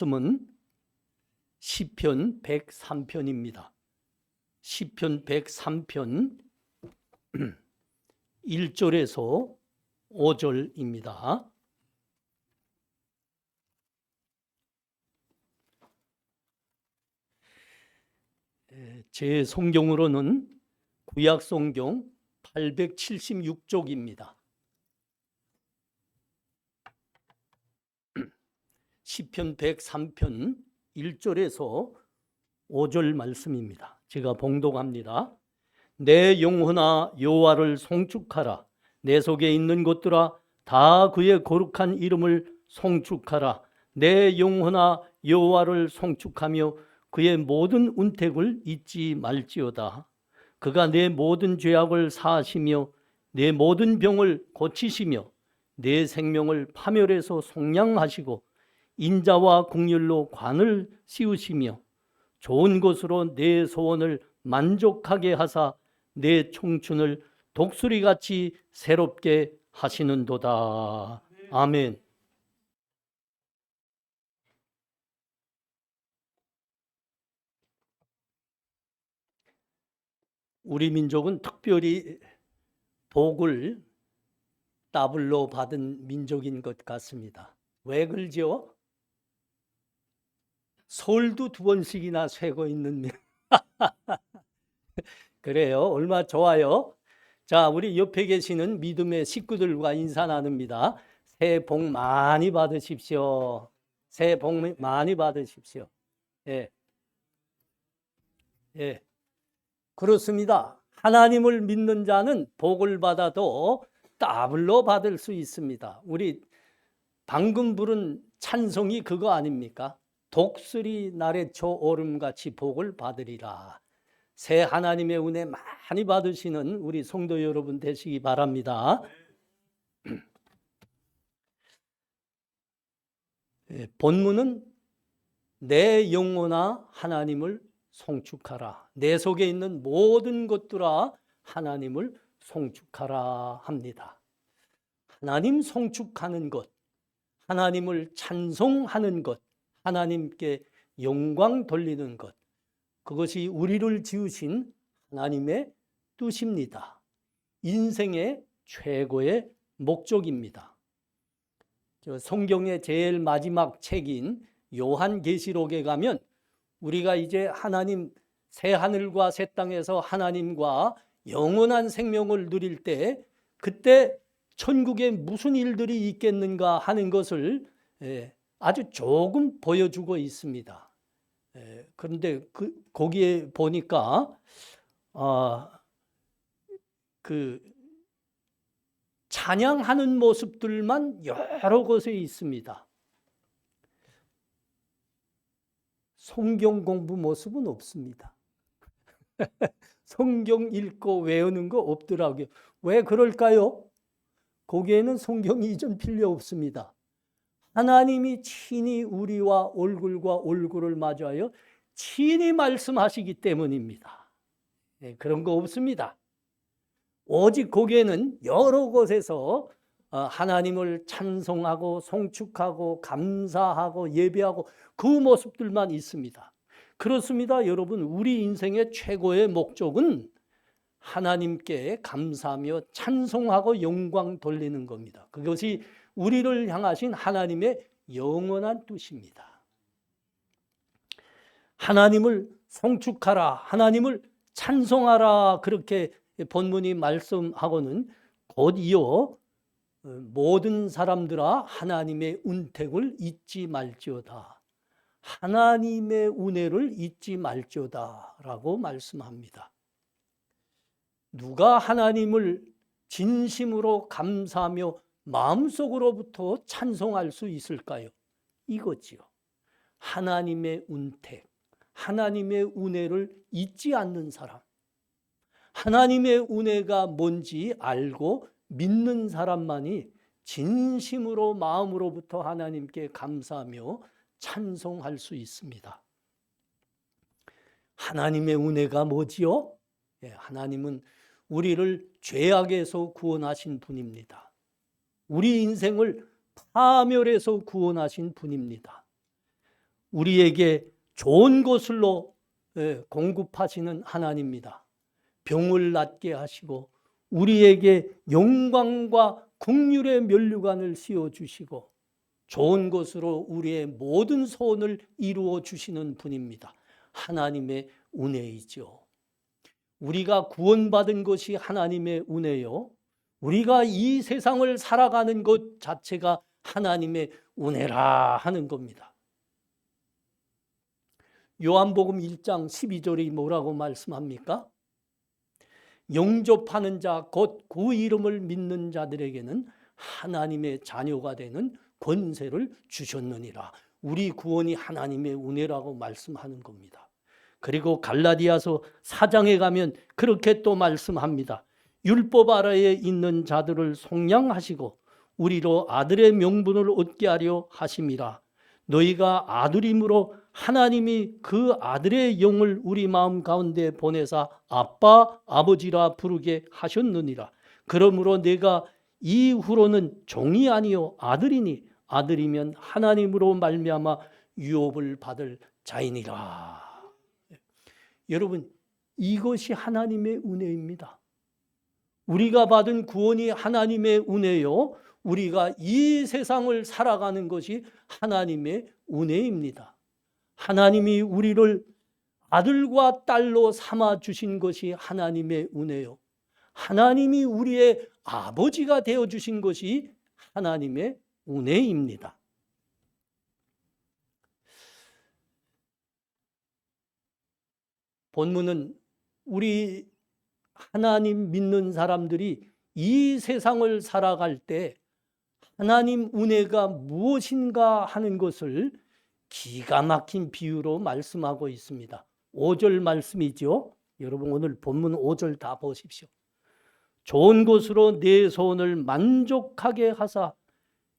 말씀은 시편 103편입니다. 시편 103편 1절에서 5절입니다. 제 성경으로는 구약 성경 876쪽입니다. 시편 103편 1절에서 5절 말씀입니다. 제가 봉독합니다. 내 영혼아 여호와를 송축하라. 내 속에 있는 것들아 다 그의 거룩한 이름을 송축하라. 내 영혼아 여호와를 송축하며 그의 모든 은택을 잊지 말지어다. 그가 내 모든 죄악을 사하시며 내 모든 병을 고치시며 내 생명을 파멸해서 속량하시고 인자와 긍휼로 관을 씌우시며 좋은 것으로 내 소원을 만족하게 하사 내 청춘을 독수리같이 새롭게 하시는도다. 아멘. 우리 민족은 특별히 복을 더블로 받은 민족인 것 같습니다. 왜 그러죠? 설도 2번씩이나 쇠고 있는 그래요. 얼마나 좋아요. 자, 우리 옆에 계시는 믿음의 식구들과 인사 나눕니다. 새해 복 많이 받으십시오. 새해 복 많이 받으십시오. 예. 예. 그렇습니다. 하나님을 믿는 자는 복을 받아도 더블로 받을 수 있습니다. 우리 방금 부른 찬송이 그거 아닙니까? 독수리 나래초 오름같이 복을 받으리라. 새 하나님의 은혜 많이 받으시는 우리 성도 여러분 되시기 바랍니다. 본문은 내 영혼아 하나님을 송축하라. 내 속에 있는 모든 것들아 하나님을 송축하라 합니다. 하나님 송축하는 것, 하나님을 찬송하는 것, 하나님께 영광 돌리는 것, 그것이 우리를 지으신 하나님의 뜻입니다. 인생의 최고의 목적입니다. 성경의 제일 마지막 책인 요한계시록에 가면 우리가 이제 하나님 새 하늘과 새 땅에서 하나님과 영원한 생명을 누릴 때 그때 천국에 무슨 일들이 있겠는가 하는 것을 아주 조금 보여주고 있습니다. 그런데 거기에 보니까 그 찬양하는 모습들만 여러 곳에 있습니다. 성경 공부 모습은 없습니다. 성경 읽고 외우는 거 없더라고요. 왜 그럴까요? 거기에는 성경이 이전 필요 없습니다. 하나님이 친히 우리와 얼굴과 얼굴을 마주하여 친히 말씀하시기 때문입니다. 그런 거 없습니다. 오직 거기에는 여러 곳에서 하나님을 찬송하고 송축하고 감사하고 예배하고 그 모습들만 있습니다. 그렇습니다. 여러분, 우리 인생의 최고의 목적은 하나님께 감사하며 찬송하고 영광 돌리는 겁니다. 그것이 우리를 향하신 하나님의 영원한 뜻입니다. 하나님을 송축하라, 하나님을 찬송하라, 그렇게 본문이 말씀하고는 곧 이어 모든 사람들아 하나님의 은택을 잊지 말지어다. 하나님의 은혜를 잊지 말지어다 라고 말씀합니다. 누가 하나님을 진심으로 감사하며 마음속으로부터 찬송할 수 있을까요? 이거지요. 하나님의 은택, 하나님의 은혜를 잊지 않는 사람, 하나님의 은혜가 뭔지 알고 믿는 사람만이 진심으로 마음으로부터 하나님께 감사하며 찬송할 수 있습니다. 하나님의 은혜가 뭐지요? 하나님은 우리를 죄악에서 구원하신 분입니다. 우리 인생을 파멸에서 구원하신 분입니다. 우리에게 좋은 것으로 공급하시는 하나님입니다. 병을 낫게 하시고 우리에게 영광과 긍휼의 면류관을 씌워주시고 좋은 것으로 우리의 모든 소원을 이루어 주시는 분입니다. 하나님의 은혜이죠. 우리가 구원받은 것이 하나님의 은혜요. 우리가 이 세상을 살아가는 것 자체가 하나님의 은혜라 하는 겁니다. 요한복음 1장 12절이 뭐라고 말씀합니까? 영접하는 자, 곧 그 이름을 믿는 자들에게는 하나님의 자녀가 되는 권세를 주셨느니라. 우리 구원이 하나님의 은혜라고 말씀하는 겁니다. 그리고 갈라디아서 4장에 가면 그렇게 또 말씀합니다. 율법 아래에 있는 자들을 속량하시고 우리로 아들의 명분을 얻게 하려 하심이라. 너희가 아들임으로 하나님이 그 아들의 영을 우리 마음 가운데 보내사 아빠 아버지라 부르게 하셨느니라. 그러므로 내가 이후로는 종이 아니요 아들이니 아들이면 하나님으로 말미암아 유업을 받을 자이니라. 여러분, 이것이 하나님의 은혜입니다. 우리가 받은 구원이 하나님의 은혜요. 우리가 이 세상을 살아가는 것이 하나님의 은혜입니다. 하나님이 우리를 아들과 딸로 삼아 주신 것이 하나님의 은혜요. 하나님이 우리의 아버지가 되어 주신 것이 하나님의 은혜입니다. 본문은 우리 하나님 믿는 사람들이 이 세상을 살아갈 때 하나님 은혜가 무엇인가 하는 것을 기가 막힌 비유로 말씀하고 있습니다. 5절 말씀이죠. 여러분 오늘 본문 5절 다 보십시오. 좋은 것으로 내 소원을 만족하게 하사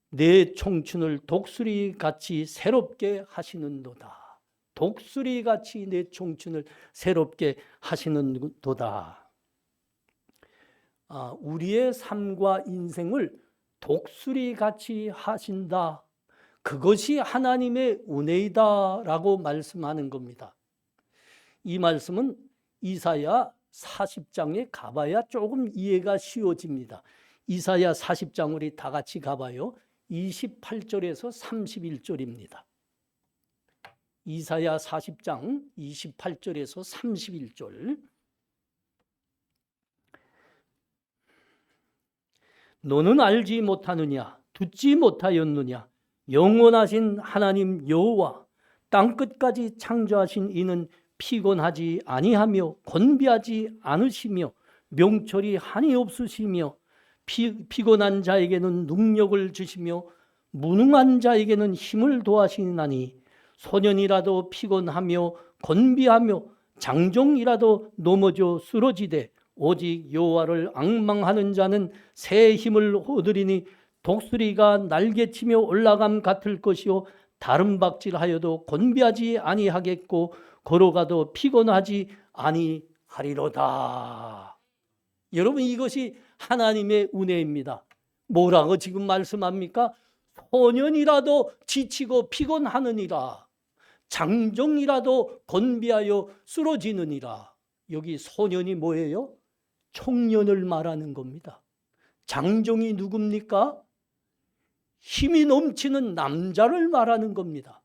내 청춘을 독수리같이 새롭게 하시는도다. 독수리같이 내 청춘을 새롭게 하시는도다. 우리의 삶과 인생을 독수리같이 하신다. 그것이 하나님의 은혜이다라고 말씀하는 겁니다. 이 말씀은 이사야 40장에 가봐야 조금 이해가 쉬워집니다. 이사야 40장 우리 다 같이 가봐요. 28절에서 31절입니다. 이사야 40장 28절에서 31절. 너는 알지 못하느냐? 듣지 못하였느냐? 영원하신 하나님 여호와 땅끝까지 창조하신 이는 피곤하지 아니하며 곤비하지 않으시며 명철이 한이 없으시며 피곤한 자에게는 능력을 주시며 무능한 자에게는 힘을 도하시나니 소년이라도 피곤하며 곤비하며 장정이라도 넘어져 쓰러지되 오직 여호와를 앙망하는 자는 새 힘을 얻으리니 독수리가 날개치며 올라감 같을 것이요 다른 박질하여도 곤비하지 아니하겠고 걸어가도 피곤하지 아니하리로다. 여러분 이것이 하나님의 은혜입니다. 뭐라고 지금 말씀합니까? 소년이라도 지치고 피곤하느니라. 장정이라도 곤비하여 쓰러지느니라. 여기 소년이 뭐예요? 청년을 말하는 겁니다. 장정이 누굽니까? 힘이 넘치는 남자를 말하는 겁니다.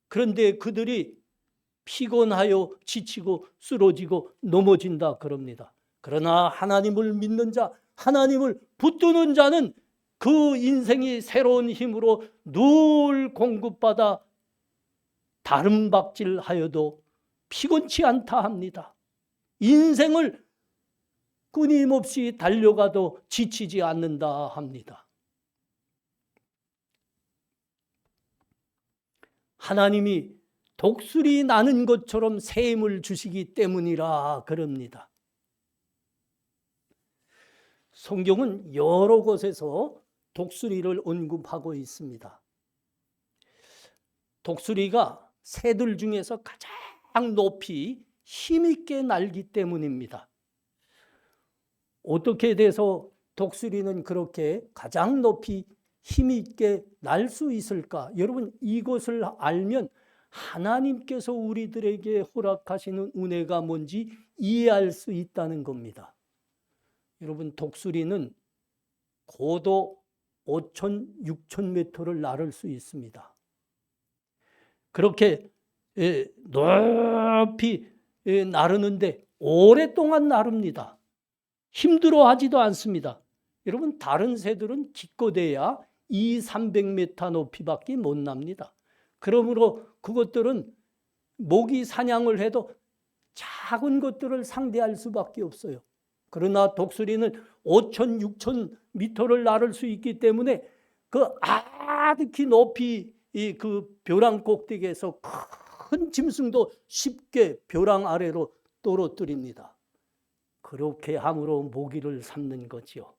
그런데 그들이 피곤하여 지치고 쓰러지고 넘어진다 그럽니다. 그러나 하나님을 믿는 자, 하나님을 붙드는 자는 그 인생이 새로운 힘으로 늘 공급받아 다른 박질하여도 피곤치 않다 합니다. 인생을 끊임없이 달려가도 지치지 않는다 합니다. 하나님이 독수리 나는 것처럼 새 힘을 주시기 때문이라 그럽니다. 성경은 여러 곳에서 독수리를 언급하고 있습니다. 독수리가 새들 중에서 가장 높이 힘있게 날기 때문입니다. 어떻게 돼서 독수리는 그렇게 가장 높이 힘있게 날 수 있을까? 여러분 이것을 알면 하나님께서 우리들에게 허락하시는 은혜가 뭔지 이해할 수 있다는 겁니다. 여러분, 독수리는 고도 5천, 6천 미터를 나를 수 있습니다. 그렇게 높이 나르는데 오랫동안 나릅니다. 힘들어하지도 않습니다. 여러분, 다른 새들은 기껏해야 200~300m 높이밖에 못 납니다. 그러므로 그것들은 모기 사냥을 해도 작은 것들을 상대할 수밖에 없어요. 그러나 독수리는 5천, 6천 미터를 나를 수 있기 때문에 그 아득히 높이 그 벼랑 꼭대기에서 큰 짐승도 쉽게 벼랑 아래로 떨어뜨립니다. 그렇게 함으로 모기를 잡는 거지요.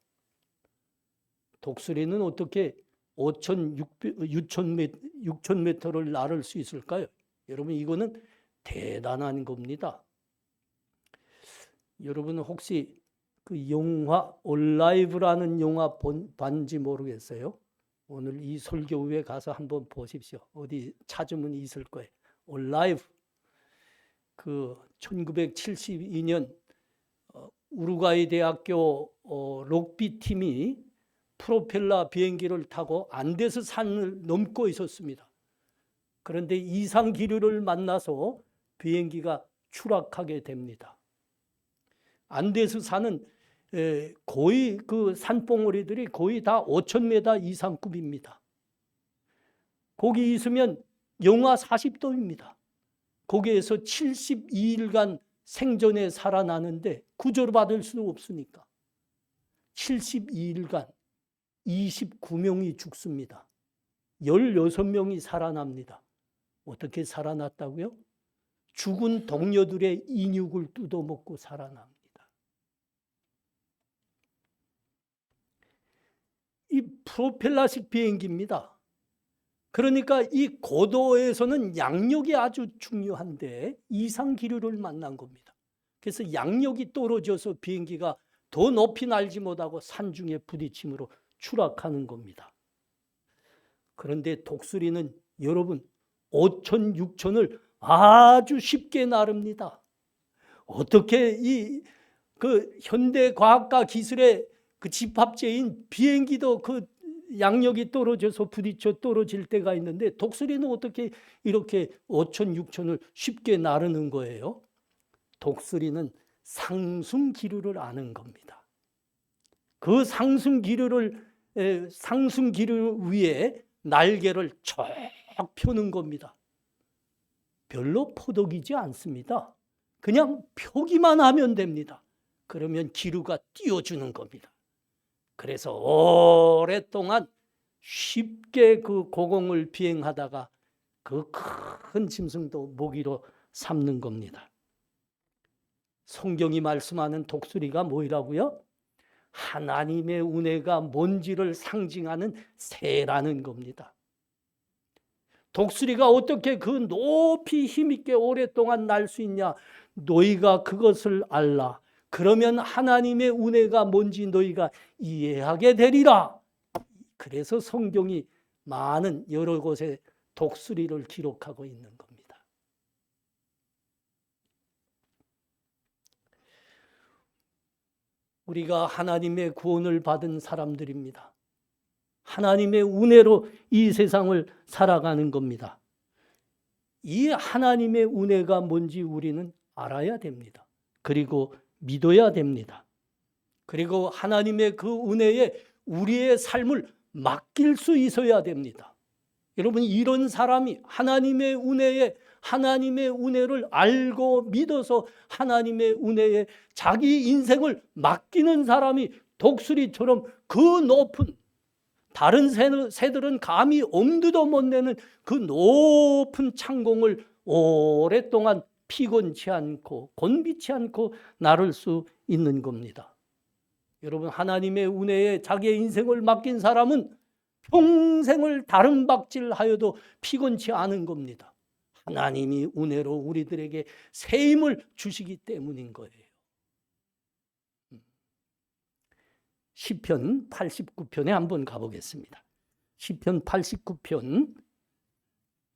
독수리는 어떻게 5천, 6천 미터를 나를 수 있을까요? 여러분, 이거는 대단한 겁니다. 여러분, 혹시 그 영화 얼라이브라는 영화 봤는지 모르겠어요. 오늘 이 설교 후에 가서 한번 보십시오. 어디 찾으면 있을 거예요. 얼라이브. 그 1972년 우루과이 대학교 럭비 팀이 프로펠러 비행기를 타고 안데스 산을 넘고 있었습니다. 그런데 이상 기류를 만나서 비행기가 추락하게 됩니다. 안데스 산은 거의 그 산봉우리들이 거의 다 5,000m 이상급입니다. 거기 있으면 영하 40도입니다. 거기에서 72일간 생존에 살아나는데 구조받을 수 없으니까 72일간 29명이 죽습니다. 16명이 살아납니다. 어떻게 살아났다고요? 죽은 동료들의 인육을 뜯어먹고 살아납니다. 이 프로펠러식 비행기입니다. 그러니까 이 고도에서는 양력이 아주 중요한데 이상 기류를 만난 겁니다. 그래서 양력이 떨어져서 비행기가 더 높이 날지 못하고 산중에 부딪힘으로 추락하는 겁니다. 그런데 독수리는 여러분 5천, 6천을 아주 쉽게 나릅니다. 어떻게 그 현대 과학과 기술의 그 집합체인 비행기도 그 양력이 떨어져서 부딪혀 떨어질 때가 있는데 독수리는 어떻게 이렇게 5천, 6천을 쉽게 나르는 거예요? 독수리는 상승 기류를 아는 겁니다. 그 상승 기류 위에 날개를 쭉 펴는 겁니다. 별로 포덕이지 않습니다. 그냥 펴기만 하면 됩니다. 그러면 기류가 띄워주는 겁니다. 그래서 오랫동안 쉽게 그 고공을 비행하다가 그 큰 짐승도 모기로 삼는 겁니다. 성경이 말씀하는 독수리가 뭐라고요? 하나님의 은혜가 뭔지를 상징하는 새라는 겁니다. 독수리가 어떻게 그 높이 힘있게 오랫동안 날 수 있냐? 너희가 그것을 알라. 그러면 하나님의 은혜가 뭔지 너희가 이해하게 되리라. 그래서 성경이 많은 여러 곳에 독수리를 기록하고 있는 겁니다. 우리가 하나님의 구원을 받은 사람들입니다. 하나님의 은혜로 이 세상을 살아가는 겁니다. 이 하나님의 은혜가 뭔지 우리는 알아야 됩니다. 그리고 믿어야 됩니다. 그리고 하나님의 그 은혜에 우리의 삶을 맡길 수 있어야 됩니다. 여러분, 이런 사람이 하나님의 은혜를 알고 믿어서 하나님의 은혜에 자기 인생을 맡기는 사람이 독수리처럼 그 높은, 다른 새들은 감히 엄두도 못 내는 그 높은 창공을 오랫동안 피곤치 않고 곤비치 않고 나를 수 있는 겁니다. 여러분, 하나님의 은혜에 자기의 인생을 맡긴 사람은 평생을 다른 박질하여도 피곤치 않은 겁니다. 하나님이 은혜로 우리들에게 새 힘을 주시기 때문인 거예요. 시편 89편에 한번 가보겠습니다. 시편 89편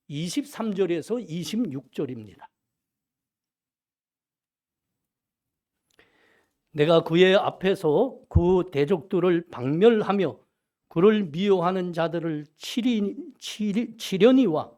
23절에서 26절입니다. 내가 그의 앞에서 그 대적들을 박멸하며 그를 미워하는 자들을 치려니와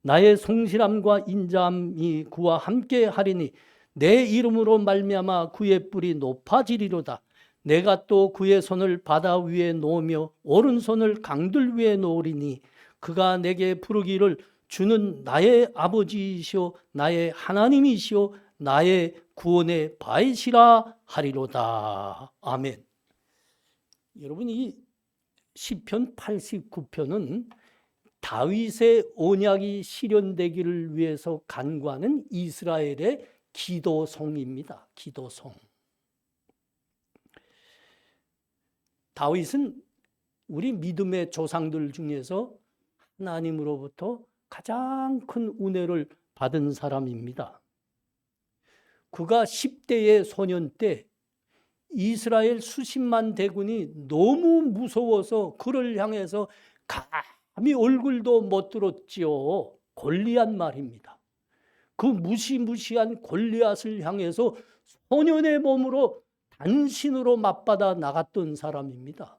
나의 성실함과 인자함이 그와 함께 하리니 내 이름으로 말미암아 그의 뿔이 높아지리로다. 내가 또 그의 손을 바다 위에 놓으며 오른손을 강들 위에 놓으리니 그가 내게 부르기를 주는 나의 아버지이시오 나의 하나님이시오 나의 구원의 바이시라 하리로다. 아멘. 여러분, 이 시편 89편은 다윗의 언약이 실현되기를 위해서 간구하는 이스라엘의 기도송입니다. 기도송. 다윗은 우리 믿음의 조상들 중에서 하나님으로부터 가장 큰 은혜를 받은 사람입니다. 그가 10대의 소년 때 이스라엘 수십만 대군이 너무 무서워서 그를 향해서 감히 얼굴도 못 들었지요. 골리앗 말입니다. 그 무시무시한 골리앗을 향해서 소년의 몸으로 단신으로 맞받아 나갔던 사람입니다.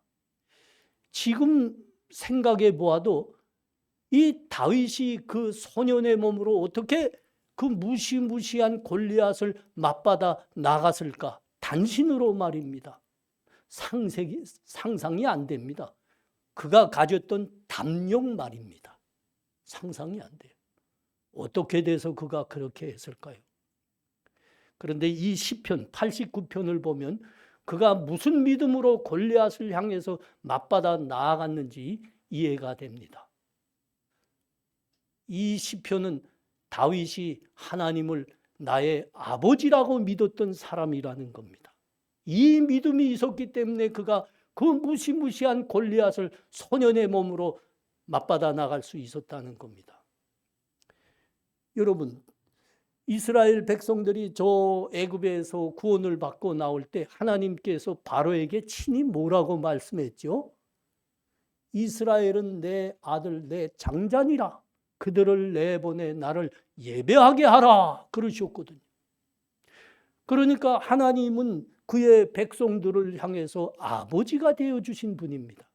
지금 생각해 보아도 이 다윗이 그 소년의 몸으로 어떻게 그 무시무시한 골리앗을 맞받아 나갔을까? 단신으로 말입니다. 상상이 안 됩니다. 그가 가졌던 담력 말입니다. 상상이 안 돼요. 어떻게 돼서 그가 그렇게 했을까요? 그런데 이 시편 89편을 보면 그가 무슨 믿음으로 골리앗을 향해서 맞받아 나아갔는지 이해가 됩니다. 이 시편은 다윗이 하나님을 나의 아버지라고 믿었던 사람이라는 겁니다. 이 믿음이 있었기 때문에 그가 그 무시무시한 골리앗을 소년의 몸으로 맞받아 나갈 수 있었다는 겁니다. 여러분, 이스라엘 백성들이 저 애굽에서 구원을 받고 나올 때 하나님께서 바로에게 친히 뭐라고 말씀했죠? 이스라엘은 내 아들 내 장자니라. 그들을 내보내 나를 예배하게 하라 그러셨거든요. 그러니까 하나님은 그의 백성들을 향해서 아버지가 되어주신 분입니다.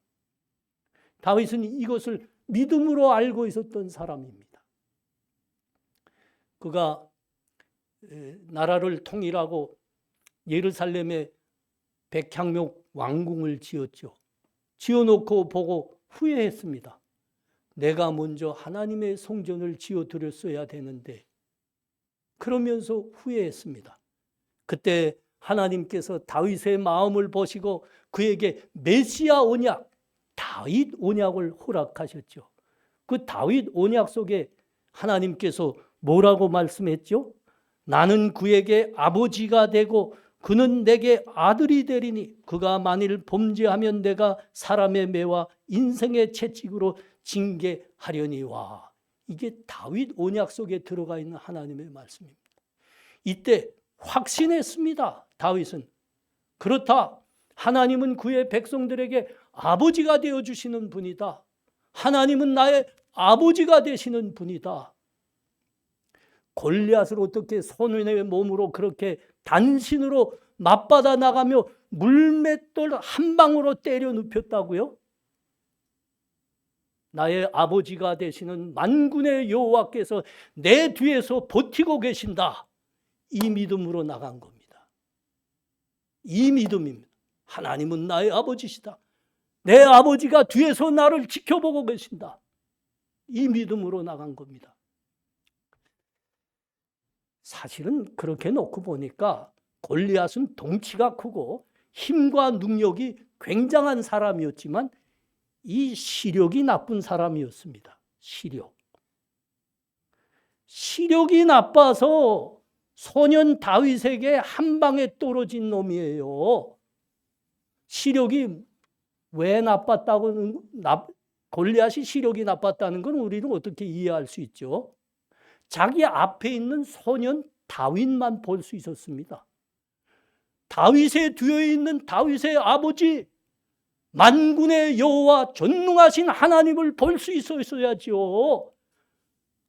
다윗은 이것을 믿음으로 알고 있었던 사람입니다. 그가 나라를 통일하고 예루살렘에 백향목 왕궁을 지었죠. 지어놓고 보고 후회했습니다. 내가 먼저 하나님의 성전을 지어드렸어야 되는데, 그러면서 후회했습니다. 그때 하나님께서 다윗의 마음을 보시고 그에게 메시아 언약, 다윗 언약을 허락하셨죠. 그 다윗 언약 속에 하나님께서 뭐라고 말씀했죠? 나는 그에게 아버지가 되고 그는 내게 아들이 되리니 그가 만일 범죄하면 내가 사람의 매와 인생의 채찍으로 징계하려니와. 이게 다윗 언약 속에 들어가 있는 하나님의 말씀입니다. 이때 확신했습니다. 다윗은. 그렇다. 하나님은 그의 백성들에게 아버지가 되어주시는 분이다. 하나님은 나의 아버지가 되시는 분이다. 골리앗을 어떻게 소년의 몸으로 그렇게 단신으로 맞받아 나가며 물맷돌 한 방으로 때려 눕혔다고요? 나의 아버지가 되시는 만군의 여호와께서 내 뒤에서 버티고 계신다. 이 믿음으로 나간 겁니다. 이 믿음입니다. 하나님은 나의 아버지시다. 내 아버지가 뒤에서 나를 지켜보고 계신다. 이 믿음으로 나간 겁니다. 사실은 그렇게 놓고 보니까 골리앗은 덩치가 크고 힘과 능력이 굉장한 사람이었지만 이 시력이 나쁜 사람이었습니다. 시력이 나빠서 소년 다윗에게 한 방에 떨어진 놈이에요. 시력이 왜 나빴다고, 골리앗이 시력이 나빴다는 건 우리는 어떻게 이해할 수 있죠? 자기 앞에 있는 소년 다윗만 볼 수 있었습니다. 다윗의 뒤에 있는 다윗의 아버지 만군의 여호와 전능하신 하나님을 볼 수 있었어야지요.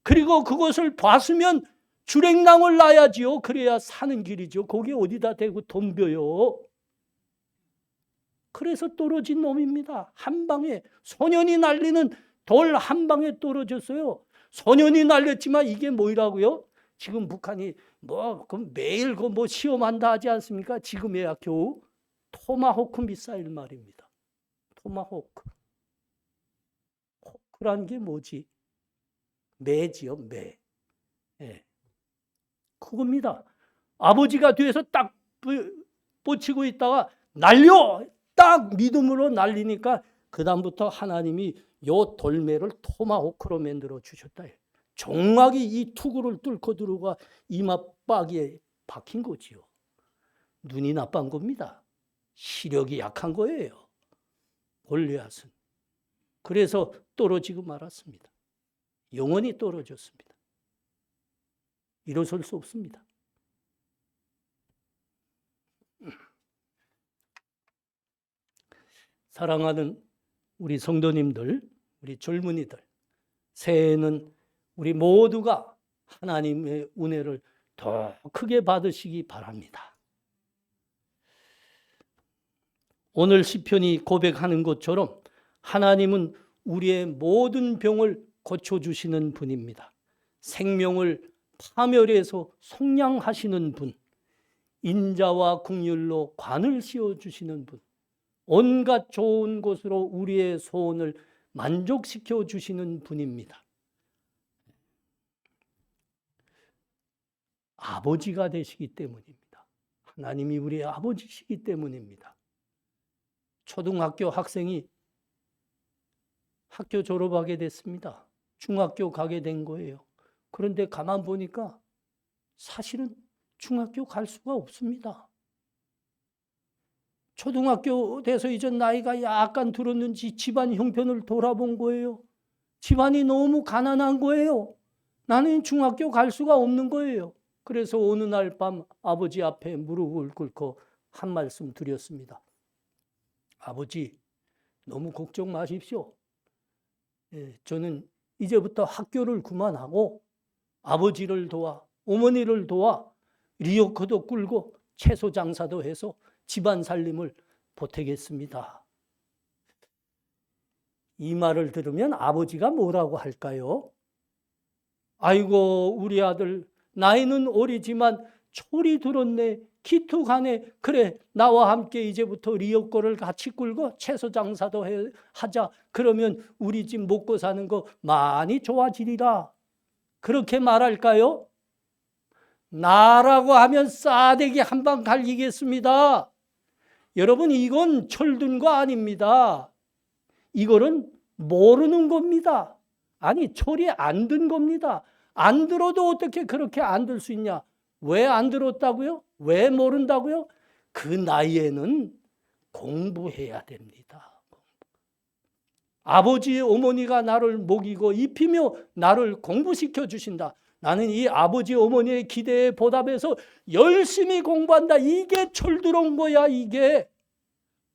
그리고 그것을 봤으면 주랭랑을 놔야지요. 그래야 사는 길이죠. 거기 어디다 대고 덤벼요. 그래서 떨어진 놈입니다. 한 방에 소년이 날리는 돌 한 방에 떨어졌어요. 소년이 날렸지만 이게 뭐라고요? 지금 북한이 매일 뭐 시험한다 하지 않습니까? 지금에야 겨우 토마호크 미사일 말입니다. 토마호크. 호크란 게 뭐지? 매지요, 매. 예. 그겁니다. 아버지가 뒤에서 딱 뻗치고 있다가 날려! 딱 믿음으로 날리니까 그다음부터 하나님이 요 돌매를 토마호크로 만들어 주셨다. 정확히 이 투구를 뚫고 들어가 이마박이에 박힌 거지요. 눈이 나쁜 겁니다. 시력이 약한 거예요. 골리앗은. 그래서 떨어지고 말았습니다. 영원히 떨어졌습니다. 일어설 수 없습니다. 사랑하는 우리 성도님들, 우리 젊은이들, 새해에는 우리 모두가 하나님의 은혜를 더 크게 받으시기 바랍니다. 오늘 시편이 고백하는 것처럼 하나님은 우리의 모든 병을 고쳐주시는 분입니다. 생명을 파멸해서 속량하시는 분, 인자와 긍휼로 관을 씌워주시는 분, 온갖 좋은 것으로 우리의 소원을 만족시켜 주시는 분입니다. 아버지가 되시기 때문입니다. 하나님이 우리의 아버지시기 때문입니다. 초등학교 학생이 학교 졸업하게 됐습니다. 중학교 가게 된 거예요. 그런데 가만 보니까 사실은 중학교 갈 수가 없습니다. 초등학교 돼서 이제 나이가 약간 들었는지 집안 형편을 돌아본 거예요. 집안이 너무 가난한 거예요. 나는 중학교 갈 수가 없는 거예요. 그래서 어느 날 밤 아버지 앞에 무릎을 꿇고 한 말씀 드렸습니다. 아버지, 너무 걱정 마십시오. 저는 이제부터 학교를 그만하고 아버지를 도와, 어머니를 도와 리어커도 끌고 채소 장사도 해서 집안 살림을 보태겠습니다. 이 말을 들으면 아버지가 뭐라고 할까요? 아이고, 우리 아들 나이는 어리지만 철이 들었네, 기특하네. 그래, 나와 함께 이제부터 리어커를 같이 끌고 채소 장사도 하자. 그러면 우리 집 먹고 사는 거 많이 좋아지리라. 그렇게 말할까요? 나라고 하면 싸대기 한 방 갈기겠습니다. 여러분, 이건 철든 거 아닙니다. 이거는 모르는 겁니다. 아니, 철이 안 든 겁니다. 안 들어도 어떻게 그렇게 안 들 수 있냐? 왜 안 들었다고요? 왜 모른다고요? 그 나이에는 공부해야 됩니다. 아버지, 어머니가 나를 먹이고 입히며 나를 공부시켜 주신다. 나는 이 아버지, 어머니의 기대에 보답해서 열심히 공부한다. 이게 철들어온 거야, 이게.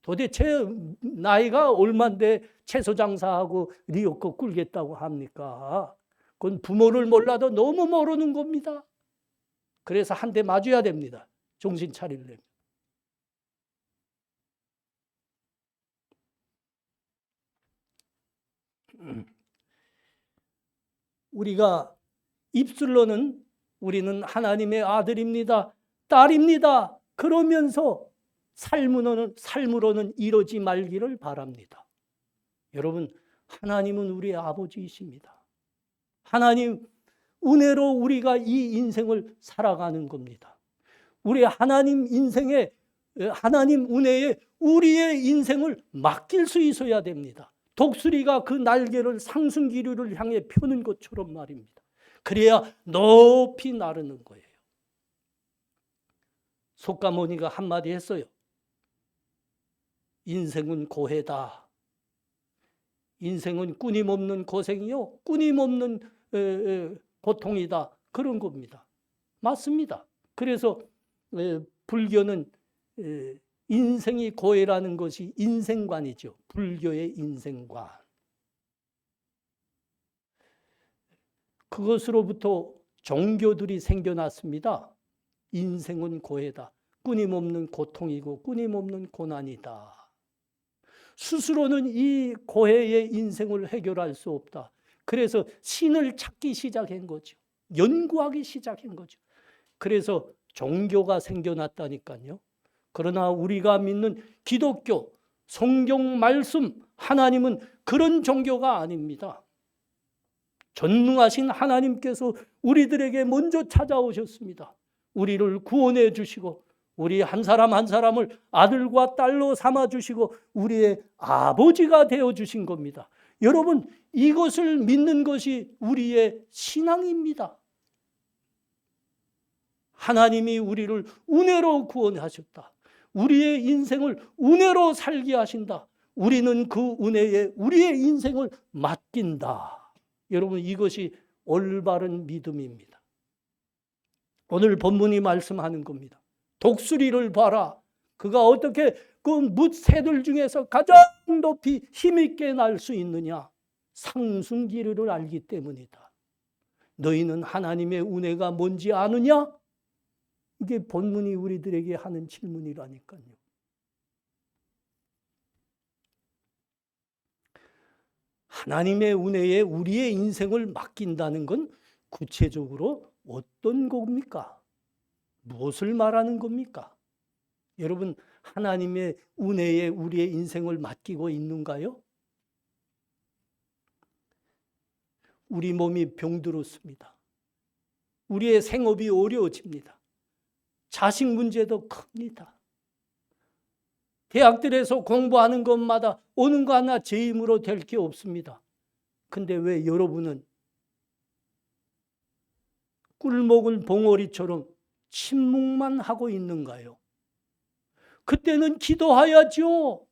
도대체 나이가 얼만데 채소 장사하고 리어커 꿀겠다고 합니까? 그건 부모를 몰라도 너무 모르는 겁니다. 그래서 한 대 맞아야 됩니다. 정신 차리려면. 우리가 입술로는 우리는 하나님의 아들입니다, 딸입니다. 그러면서 삶으로는 이러지 말기를 바랍니다. 여러분, 하나님은 우리의 아버지이십니다. 하나님 은혜로 우리가 이 인생을 살아가는 겁니다. 우리 하나님 인생에, 하나님 은혜에 우리의 인생을 맡길 수 있어야 됩니다. 독수리가 그 날개를 상승기류를 향해 펴는 것처럼 말입니다. 그래야 높이 나르는 거예요. 속가모니가 한마디 했어요. 인생은 고해다. 인생은 끊임없는 고생이요, 끊임없는 고통이다. 그런 겁니다. 맞습니다. 그래서 불교는 인생이 고해라는 것이 인생관이죠. 불교의 인생관. 그것으로부터 종교들이 생겨났습니다. 인생은 고해다. 끊임없는 고통이고 끊임없는 고난이다. 스스로는 이 고해의 인생을 해결할 수 없다. 그래서 신을 찾기 시작한 거죠. 연구하기 시작한 거죠. 그래서 종교가 생겨났다니까요. 그러나 우리가 믿는 기독교, 성경 말씀, 하나님은 그런 종교가 아닙니다. 전능하신 하나님께서 우리들에게 먼저 찾아오셨습니다. 우리를 구원해 주시고 우리 한 사람 한 사람을 아들과 딸로 삼아 주시고 우리의 아버지가 되어 주신 겁니다. 여러분, 이것을 믿는 것이 우리의 신앙입니다. 하나님이 우리를 은혜로 구원하셨다. 우리의 인생을 은혜로 살게 하신다. 우리는 그 은혜에 우리의 인생을 맡긴다. 여러분, 이것이 올바른 믿음입니다. 오늘 본문이 말씀하는 겁니다. 독수리를 봐라. 그가 어떻게 그 뭇새들 중에서 가장 높이 힘있게 날 수 있느냐? 상승기류를 알기 때문이다. 너희는 하나님의 은혜가 뭔지 아느냐? 이게 본문이 우리들에게 하는 질문이라니까요. 하나님의 은혜에 우리의 인생을 맡긴다는 건 구체적으로 어떤 겁니까? 무엇을 말하는 겁니까? 여러분, 하나님의 은혜에 우리의 인생을 맡기고 있는가요? 우리 몸이 병들었습니다. 우리의 생업이 어려워집니다. 자식 문제도 큽니다. 대학들에서 공부하는 것마다 어느 거 하나 제 힘으로 될 게 없습니다. 근데 왜 여러분은 꿀먹은 봉오리처럼 침묵만 하고 있는가요? 그때는 기도해야죠.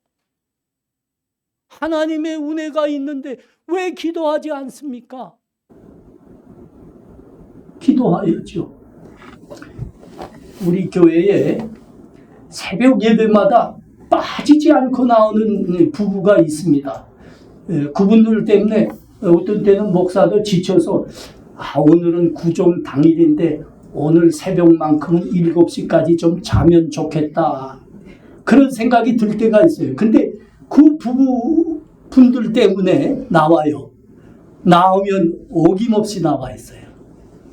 하나님의 은혜가 있는데 왜 기도하지 않습니까? 기도해야죠. 우리 교회에 새벽 예배마다 빠지지 않고 나오는 부부가 있습니다. 그분들 때문에 어떤 때는 목사도 지쳐서 오늘은 구종 당일인데 오늘 새벽만큼은 7시까지 좀 자면 좋겠다. 그런 생각이 들 때가 있어요. 근데 그 부부분들 때문에 나와요. 나오면 어김없이 나와 있어요.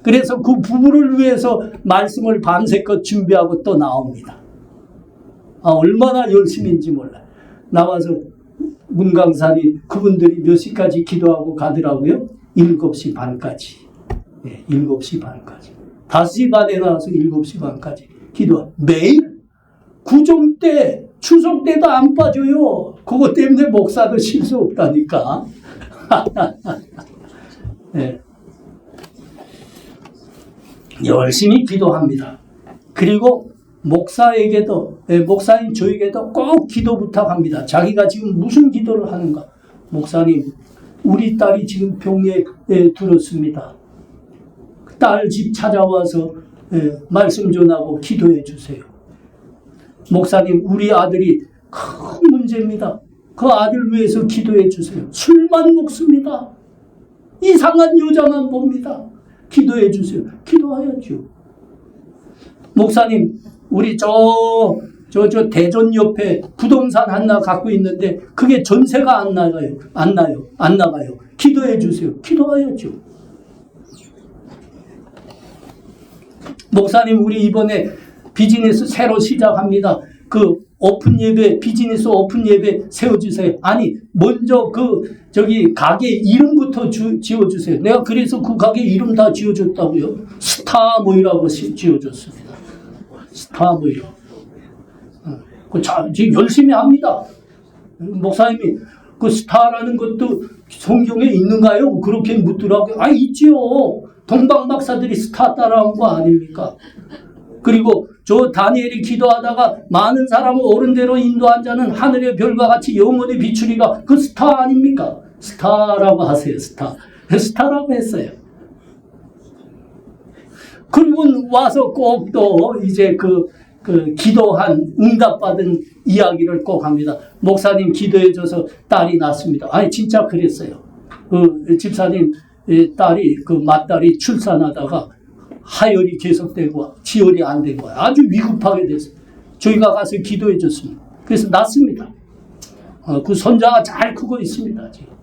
그래서 그 부부를 위해서 말씀을 밤새껏 준비하고 또 나옵니다. 얼마나 열심인지 몰라요. 나와서 문강산이 그분들이 몇 시까지 기도하고 가더라고요. 7시 반까지. 7시 반까지. 5시 반에 나와서 7시 반까지 기도하. 매일 구정 때, 추석 때도 안 빠져요. 그것 때문에 목사도 쉴 수 없다니까. 네. 열심히 기도합니다. 그리고 목사에게도, 목사인 저에게도 꼭 기도 부탁합니다. 자기가 지금 무슨 기도를 하는가? 목사님, 우리 딸이 지금 병에 들었습니다. 딸 집 찾아와서 말씀 전하고 기도해 주세요. 목사님, 우리 아들이 큰 문제입니다. 그 아들 위해서 기도해 주세요. 술만 먹습니다. 이상한 여자만 봅니다. 기도해 주세요. 기도해야죠. 목사님, 우리 저 대전 옆에 부동산 하나 갖고 있는데 그게 전세가 안 나가요. 기도해 주세요. 기도해야죠. 목사님, 우리 이번에 비즈니스 새로 시작합니다. 그 오픈 예배, 비즈니스 오픈 예배 세워주세요. 아니, 먼저 가게 이름부터 지어주세요. 내가 그래서 그 가게 이름 다 지어줬다고요. 스타모이라고 지어줬습니다. 스타모이. 지금 열심히 합니다. 목사님이 그 스타라는 것도 성경에 있는가요? 그렇게 묻더라고요. 있지요. 동방 박사들이 스타 따라한 거 아닙니까? 그리고 저 다니엘이 기도하다가 많은 사람을 옳은 대로 인도한 자는 하늘의 별과 같이 영원히 비추리라. 그 스타 아닙니까? 스타라고 하세요. 스타라고 했어요. 그리고 와서 꼭 또 이제 그 기도한 응답받은 이야기를 꼭 합니다. 목사님 기도해줘서 딸이 낳습니다. 진짜 그랬어요. 그 집사님 딸이 그 맏딸이 출산하다가 하혈이 계속되고 지혈이 안 된 거야. 아주 위급하게 됐어요. 저희가 가서 기도해 줬습니다. 그래서 낳습니다. 그 손자가 잘 크고 있습니다. 지금.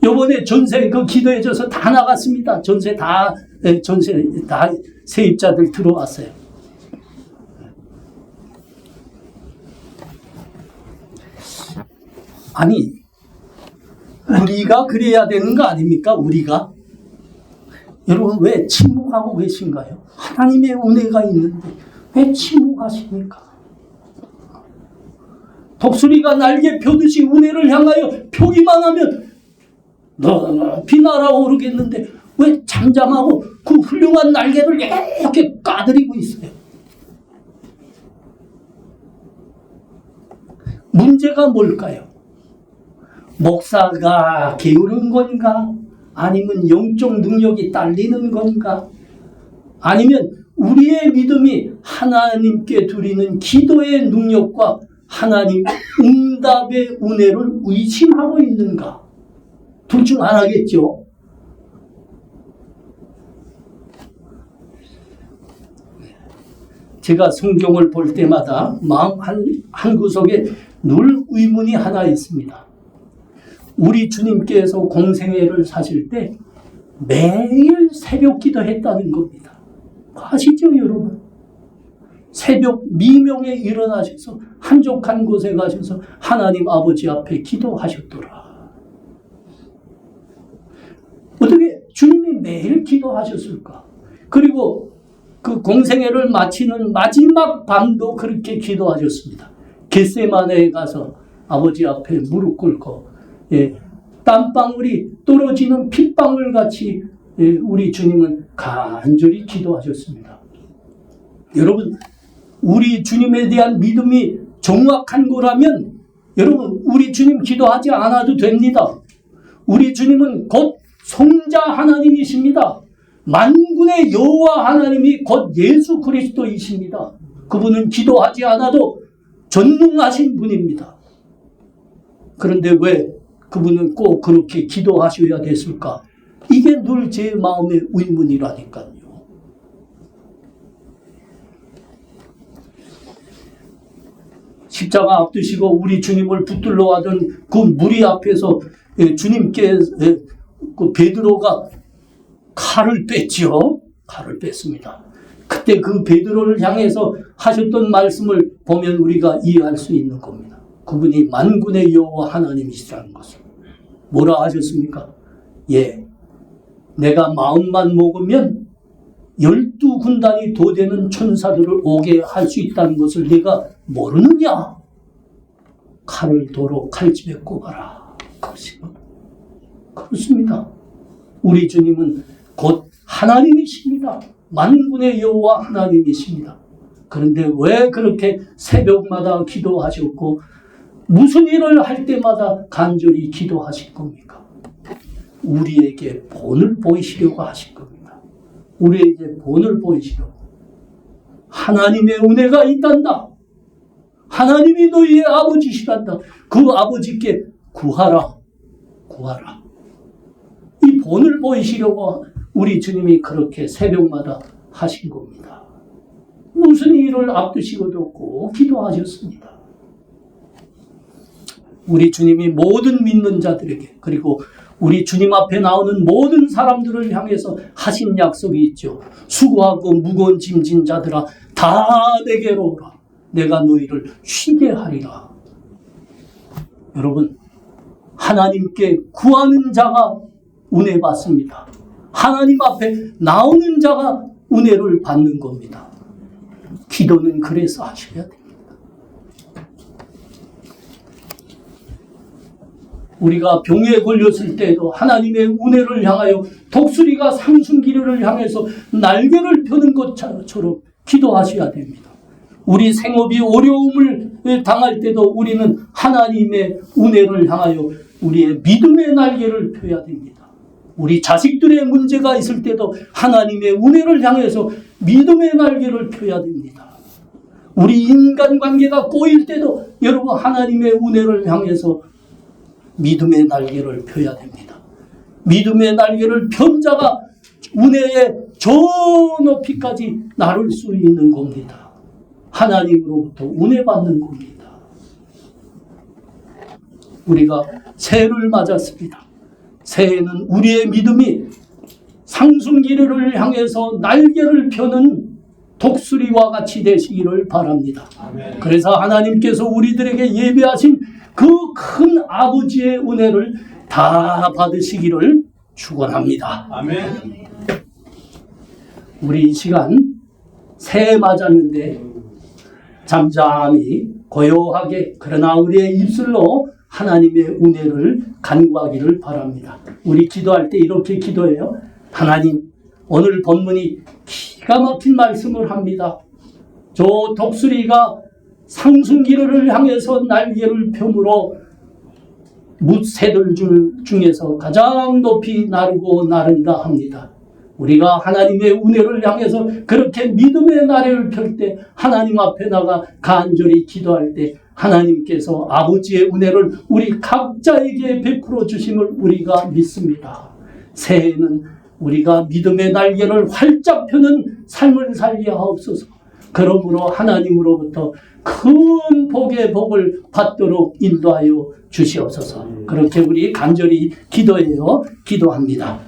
요번에 전세 그 기도해 줘서 다 나갔습니다. 전세 다 세입자들 들어왔어요. 아니, 우리가 그래야 되는 거 아닙니까? 우리가? 여러분 왜 침묵하고 계신가요? 하나님의 은혜가 있는데 왜 침묵하십니까? 독수리가 날개 펴듯이 은혜를 향하여 펴기만 하면 높이 날아오르겠는데 왜 잠잠하고 그 훌륭한 날개를 이렇게 까드리고 있어요? 문제가 뭘까요? 목사가 게으른 건가? 아니면 영적 능력이 딸리는 건가? 아니면 우리의 믿음이 하나님께 드리는 기도의 능력과 하나님 응답의 은혜를 의심하고 있는가? 둘 중 하나겠죠. 제가 성경을 볼 때마다 마음 한 구석에 늘 의문이 하나 있습니다. 우리 주님께서 공생애를 사실 때 매일 새벽 기도했다는 겁니다. 아시죠, 여러분? 새벽 미명에 일어나셔서 한적한 곳에 가셔서 하나님 아버지 앞에 기도하셨더라. 어떻게 주님이 매일 기도하셨을까? 그리고 그 공생애를 마치는 마지막 밤도 그렇게 기도하셨습니다. 겟세마네에 가서 아버지 앞에 무릎 꿇고 땀방울이 떨어지는 핏방울 같이 우리 주님은 간절히 기도하셨습니다. 여러분, 우리 주님에 대한 믿음이 정확한 거라면 여러분, 우리 주님 기도하지 않아도 됩니다. 우리 주님은 곧 성자 하나님이십니다. 만군의 여호와 하나님이 곧 예수 그리스도이십니다. 그분은 기도하지 않아도 전능하신 분입니다. 그런데 왜 그분은 꼭 그렇게 기도하셔야 됐을까? 이게 늘 제 마음의 의문이라니까요. 십자가 앞두시고 우리 주님을 붙들러 하던 그 무리 앞에서 주님께 그 베드로가 칼을 뺐죠. 칼을 뺐습니다. 그때 그 베드로를 향해서 하셨던 말씀을 보면 우리가 이해할 수 있는 겁니다. 그분이 만군의 여호와 하나님이시라는 것을. 뭐라 하셨습니까? 내가 마음만 먹으면 12군단이 도되는 천사들을 오게 할 수 있다는 것을 네가 모르느냐? 칼을 도로 칼집에 꼽아라. 그렇습니다. 우리 주님은 곧 하나님이십니다. 만군의 여호와 하나님이십니다. 그런데 왜 그렇게 새벽마다 기도하셨고 무슨 일을 할 때마다 간절히 기도하실 겁니까? 우리에게 본을 보이시려고 하실 겁니다. 우리에게 본을 보이시려고. 하나님의 은혜가 있단다. 하나님이 너희의 아버지시란다. 그 아버지께 구하라. 구하라. 이 본을 보이시려고 우리 주님이 그렇게 새벽마다 하신 겁니다. 무슨 일을 앞두시고도 꼭 기도하셨습니다. 우리 주님이 모든 믿는 자들에게 그리고 우리 주님 앞에 나오는 모든 사람들을 향해서 하신 약속이 있죠. 수고하고 무거운 짐진 자들아 다 내게로 오라. 내가 너희를 쉬게 하리라. 여러분, 하나님께 구하는 자가 은혜 받습니다. 하나님 앞에 나오는 자가 은혜를 받는 겁니다. 기도는 그래서 하셔야 됩니다. 우리가 병에 걸렸을 때도 하나님의 은혜를 향하여 독수리가 상순기류를 향해서 날개를 펴는 것처럼 기도하셔야 됩니다. 우리 생업이 어려움을 당할 때도 우리는 하나님의 은혜를 향하여 우리의 믿음의 날개를 펴야 됩니다. 우리 자식들의 문제가 있을 때도 하나님의 은혜를 향해서 믿음의 날개를 펴야 됩니다. 우리 인간관계가 꼬일 때도 여러분 하나님의 은혜를 향해서 믿음의 날개를 펴야 됩니다. 믿음의 날개를 편 자가 은혜의 저 높이까지 나를 수 있는 겁니다. 하나님으로부터 은혜 받는 겁니다. 우리가 새해를 맞았습니다. 새해는 우리의 믿음이 상승기를 향해서 날개를 펴는 독수리와 같이 되시기를 바랍니다. 아멘. 그래서 하나님께서 우리들에게 예비하신 그 큰 아버지의 은혜를 다 받으시기를 축원합니다. 아멘. 우리 이 시간 새해 맞았는데 잠잠히 고요하게 그러나 우리의 입술로 하나님의 은혜를 간구하기를 바랍니다. 우리 기도할 때 이렇게 기도해요. 하나님, 오늘 본문이 기가 막힌 말씀을 합니다. 저 독수리가 상승기를 향해서 날개를 펴므로 무새들 중에서 가장 높이 나르고 나른다 합니다. 우리가 하나님의 은혜를 향해서 그렇게 믿음의 날개를 펼 때 하나님 앞에 나가 간절히 기도할 때 하나님께서 아버지의 은혜를 우리 각자에게 베풀어 주심을 우리가 믿습니다. 새해에는 우리가 믿음의 날개를 활짝 펴는 삶을 살게 하옵소서. 그러므로 하나님으로부터 큰 복의 복을 받도록 인도하여 주시옵소서. 그렇게 우리 간절히 기도합니다.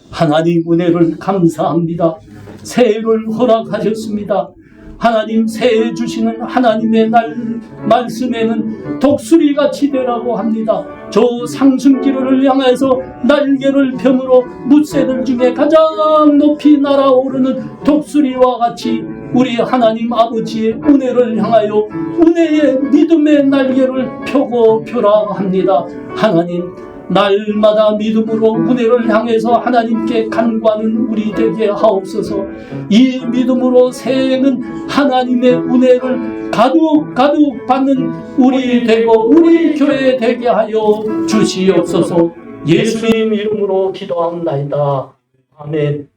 하나님 은혜를 감사합니다. 새해를 허락하셨습니다. 하나님 새해 주시는 하나님의 말씀에는 독수리같이 되라고 합니다. 저 상승기를 향해서 날개를 펴므로 무새들 중에 가장 높이 날아오르는 독수리와 같이 우리 하나님 아버지의 은혜를 향하여 은혜의 믿음의 날개를 펴고 펴라 합니다. 하나님 날마다 믿음으로 은혜를 향해서 하나님께 간구하는 우리 되게 하옵소서. 이 믿음으로 새해에는 하나님의 은혜를 가득 받는 우리 되고 우리 교회 되게 하여 주시옵소서. 예수님 이름으로 기도합나이다. 아멘.